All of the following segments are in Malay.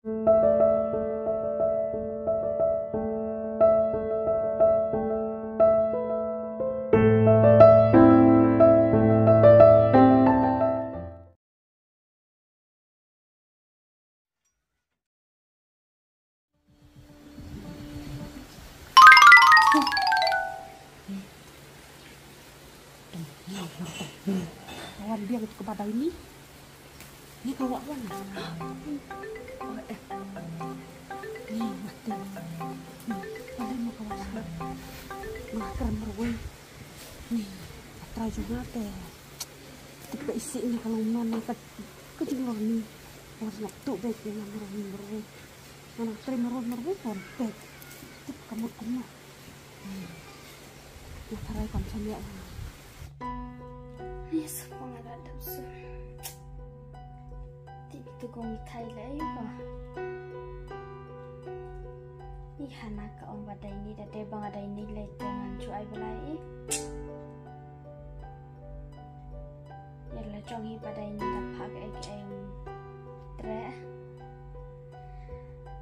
Kawan biar kepada ini kawan nih mati pada mau kawan sebab makan merwe nih atra juga teh tipe isi ini kalau mana kecil nih harus waktu baik dengan merwe anak terima merwe pun baik tip kamu kena tarai kamsanya Yes, kung aladap so. Tibito kong itay layo ko. Ihana ka ang baday ni dati bang aday ni lay tengan chu ay balay Yala chong hi baday ni dapag ay kayong tre.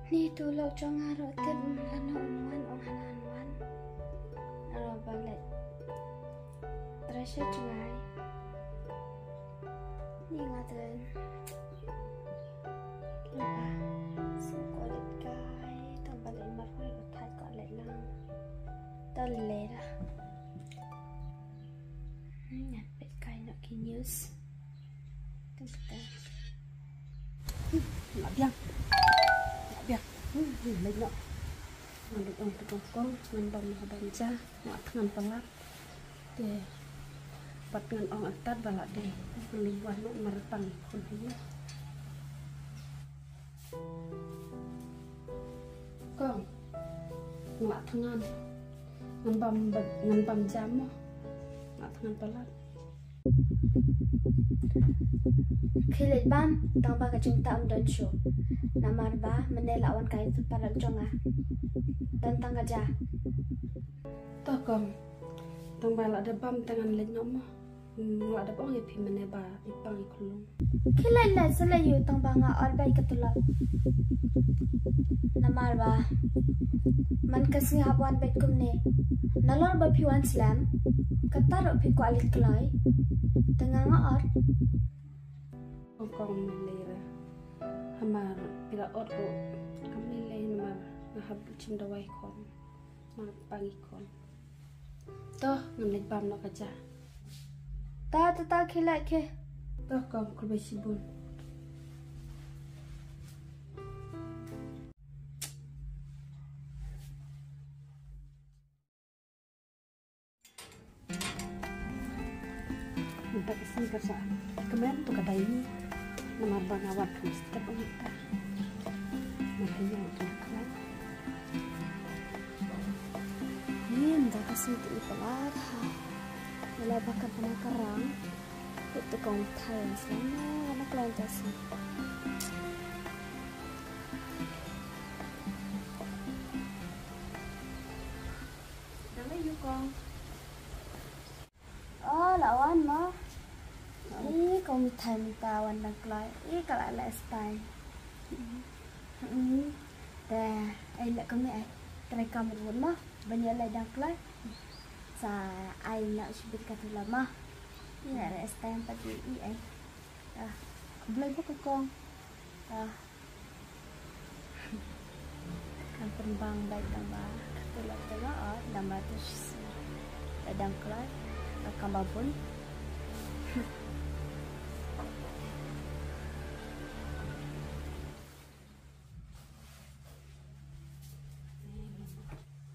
Ni tulog chong haro tip lana unwan ong hananwan. Aro balay. Tre siya chungay. Ni ngaten lupa singkolit kay tambalin marhoy utat ko alit lang talera nyapit kay na kinews tungkol biang lấy nọ mà được ông từ con ngân đồng họ đánh ra họ ngân bằng lát để bật ngân ông ăn tát và lại để liên quan lúc mà bằng con thấy con ngã thằng ngân bầm jam ngã thằng bằng lát Kilit bam tang baga cinta don show namar ba menelawan kay itu para jonga tentang aja toh con tang bala ada bam tangan lain nomor nggak ada bang ya pimene ba ipang ikulung Kilit la selayu tang banga albay katulak namar ba man kasi habuan bet kumne nalor ba piwan slam kataro pi ko alit kelai tengah ngaor con melera hamar pira ordo kami lain mar ngahab cinta wai kon mar pangi kon toh ngelik bam no kaca ta khilai ke toh kon kulbai sibun minta kesini kerja kemarin tuh kata ini menambah ngawat setiap wanita makanya untuk kalian ini minta kasih itu ibarat wala bakat pemakarang itu kong thai selama anak lain kasih nama yuk kong lawan mah ini kau minta tawan dan kelai ini kalau ala style dah ai nak kami ai try kamu rumah banyak lai dan kelai sa ai nak subit kata lama ini ada style pagi ini ai boleh buka kong kan perbang baik tambah telah tambah terus dan kelai kambal pun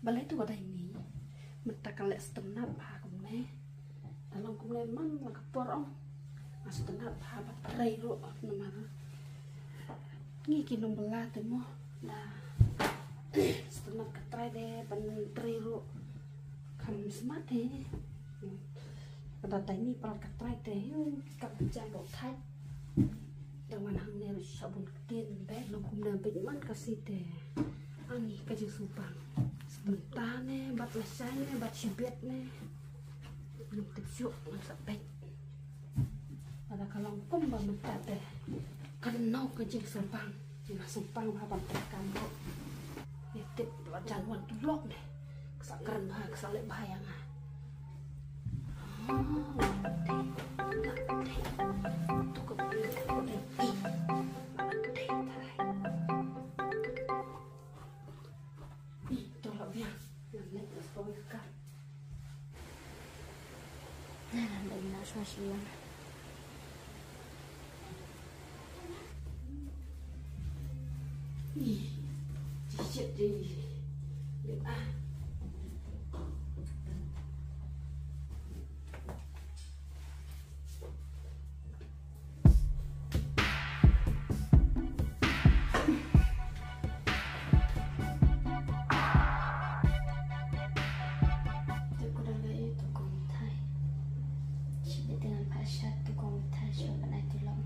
balai tu ada ini mentakan lek setengah bah kumne dalam kumne man la kaporong setengah bah batrai ro namara ngiki nombela temo nah setengah katrai de pan ro kam smate pada tadi para katrai teh kap jam thai dengan hang ne sabun tin be no kumne beman kasih teh ani kaji supang sebentar nih bat lesanya bat sibet nih nutup syuk masak baik ada kalau pun banget teh kenau kaji supang langsung pang apa kamu ya tip januan tulok deh kesakaran bahaya kesalip bahaya nggak tuh kebeli tolak ya naik kan Nanda inaswasiyan. Cicit je. Lihat ah. Dengan pasyat tukang mitai siapa nak tolong.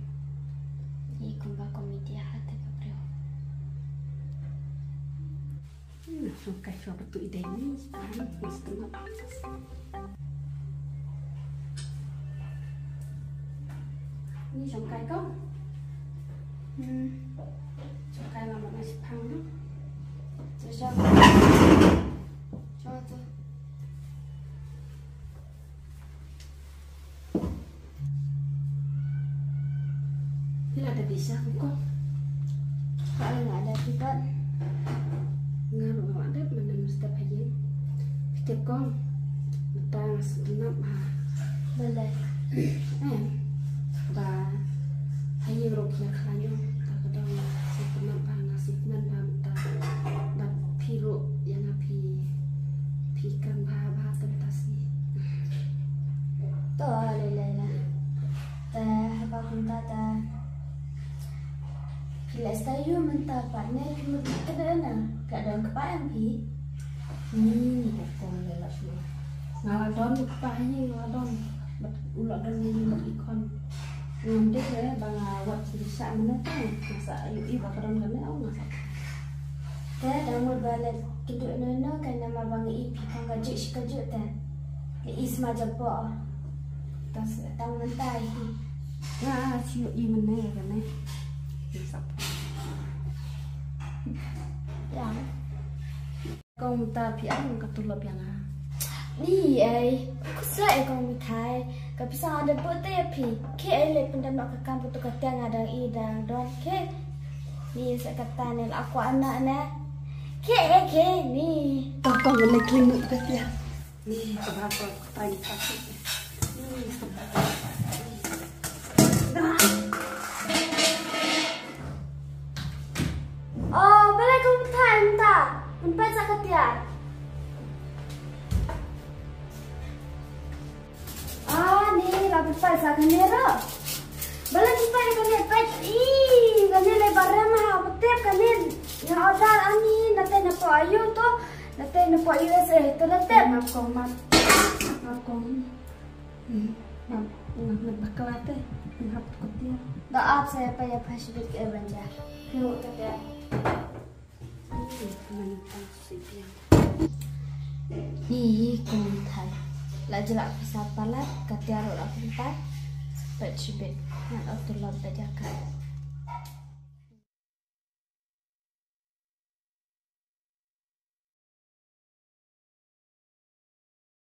Ini kumba komedi hati kapreo. Suka siapa tu ide ini sekarang setengah atas. Ini songkai kau. Songkai lama masih pang tu. Sejak. Coba tu. Bila ada bisa kok. Kalau nggak ada tiba. Ngaruh ada mana mesti payung. Setiap kong betang segenap Boleh. Ba hayu rokia khanyo kadang segenap ngasih man ba piru yang api pikan ba tentasi. Tu lelena. Apa kunta ta? Bila saya minta partner cuma kadang kadang kepayan pi. Kong lelak lu. Ngaladon pahnya ngaladon. Ulat dan ini ikon. Ngamdik ya bang awat bisa mana tu masa ayu bakaran kena au masak. Dah mul balik keduk nono kan nama bang ipi kan gajuk si gajuk ta. Ke isma jabo. Tas tang mentai. Ya siu i mana ya kena. Masak. Yang Kau minta piang ketulap yang ni aku saya kau mitai. Kau bisa ada putih pi. Ke ele pendam nak kakam putu katiang ada idang don ke. Ni saya kata ni aku anak na. Ke ni. kau boleh klinik ke ya. Ni coba aku tanya kasih. Oh, boleh kau mitai minta. Empat sakatian. Ni lapis sa kanera. Bala jumpa ni kanera pet. Kanera lebar mah betep kanera. Ya odal ani nate na po ayu to. Nate na po ayu to nate Maaf kong maaf kong. Maaf bakalate. Maaf kotia. Doa saya payah pasibit ke banja. Kau kata. Menentang sipiang. Ni komentar. Lajak bisa palat katiar orang empat. Pasibit nak auto lambat jaga.